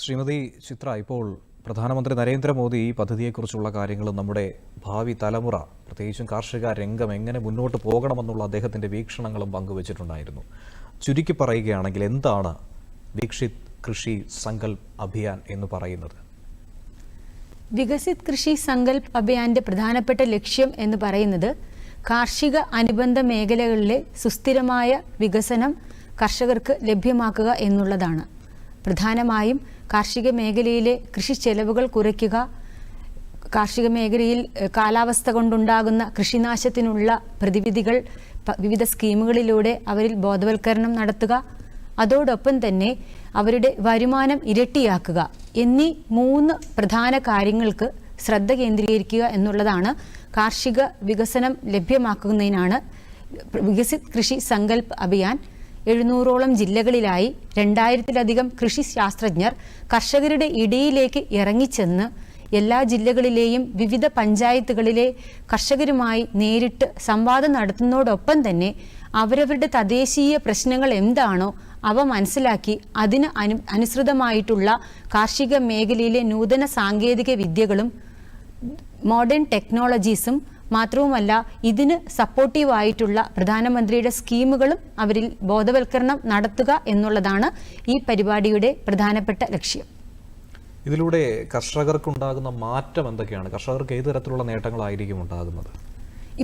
ശ്രീമതി ചിത്ര, ഇപ്പോൾ പ്രധാനമന്ത്രി നരേന്ദ്രമോദി ഈ പദ്ധതിയെക്കുറിച്ചുള്ള കാര്യങ്ങൾ നമ്മുടെ ഭാവി തലമുറ, പ്രത്യേകിച്ചും കാർഷിക രംഗം എങ്ങനെ മുന്നോട്ട് പോകണമെന്നുള്ള അദ്ദേഹത്തിൻ്റെ വീക്ഷണങ്ങളും പങ്കുവച്ചിട്ടുണ്ടായിരുന്നു. ചുരുക്കി പറയുകയാണെങ്കിൽ എന്താണ് വികസിത് കൃഷി സങ്കൽപ് അഭിയാൻ എന്ന് പറയുന്നത്? വികസിത് കൃഷി സങ്കൽപ് അഭിയാന്റെ പ്രധാനപ്പെട്ട ലക്ഷ്യം എന്ന് പറയുന്നത് കാർഷിക അനുബന്ധ മേഖലകളിലെ സുസ്ഥിരമായ വികസനം കർഷകർക്ക് ലഭ്യമാക്കുക എന്നുള്ളതാണ്. പ്രധാനമായും കാർഷിക മേഖലയിലെ കൃഷി ചെലവുകൾ കുറയ്ക്കുക, കാർഷിക മേഖലയിൽ കാലാവസ്ഥ കൊണ്ടുണ്ടാകുന്ന കൃഷിനാശത്തിനുള്ള പ്രതിവിധികൾ വിവിധ സ്കീമുകളിലൂടെ അവരിൽ ബോധവൽക്കരണം നടത്തുക, അതോടൊപ്പം തന്നെ അവരുടെ വരുമാനം ഇരട്ടിയാക്കുക എന്നീ 3 പ്രധാന കാര്യങ്ങൾക്ക് ശ്രദ്ധ കേന്ദ്രീകരിക്കുക എന്നുള്ളതാണ്. കാർഷിക വികസനം ലഭ്യമാക്കുന്നതിനാണ് വികസിത് കൃഷി സങ്കൽപ് അഭിയാൻ 700ഓളം ജില്ലകളിലായി 2000-ലധികം കൃഷി ശാസ്ത്രജ്ഞർ കർഷകരുടെ ഇടയിലേക്ക് ഇറങ്ങിച്ചെന്ന് എല്ലാ ജില്ലകളിലെയും വിവിധ പഞ്ചായത്തുകളിലെ കർഷകരുമായി നേരിട്ട് സംവാദം നടത്തുന്നതോടൊപ്പം തന്നെ അവരവരുടെ തദ്ദേശീയ പ്രശ്നങ്ങൾ എന്താണോ അവ മനസ്സിലാക്കി അതിന് അനുസൃതമായിട്ടുള്ള കാർഷിക മേഖലയിലെ നൂതന സാങ്കേതിക വിദ്യകളും മോഡേൺ ടെക്നോളജീസും മാത്രവുമല്ല ഇതിന് സപ്പോർട്ടീവായിട്ടുള്ള പ്രധാനമന്ത്രിയുടെ സ്കീമുകളും അവരിൽ ബോധവൽക്കരണം നടത്തുക എന്നുള്ളതാണ് ഈ പരിപാടിയുടെ പ്രധാനപ്പെട്ട ലക്ഷ്യം. ഇതിലൂടെ കർഷകർക്കുണ്ടാകുന്ന മാറ്റം എന്തൊക്കെയാണ്? കർഷകർക്ക് ഏത് തരത്തിലുള്ള നേട്ടങ്ങളായിരിക്കും ഉണ്ടാകുന്നത്?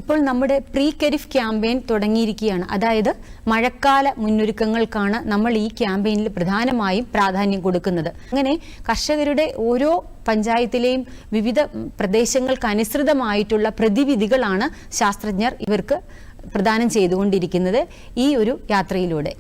ഇപ്പോൾ നമ്മുടെ പ്രീ ഖരീഫ് ക്യാമ്പയിൻ തുടങ്ങിയിരിക്കുകയാണ്. അതായത് മഴക്കാല മുന്നൊരുക്കങ്ങൾക്കാണ് നമ്മൾ ഈ ക്യാമ്പയിനിൽ പ്രധാനമായും പ്രാധാന്യം കൊടുക്കുന്നത്. അങ്ങനെ കർഷകരുടെ ഓരോ പഞ്ചായത്തിലെയും വിവിധ പ്രദേശങ്ങൾക്ക് അനുസൃതമായിട്ടുള്ള പ്രതിവിധികളാണ് ശാസ്ത്രജ്ഞർ ഇവർക്ക് പ്രദാനം ചെയ്തുകൊണ്ടിരിക്കുന്നത് ഈ ഒരു യാത്രയിലൂടെ.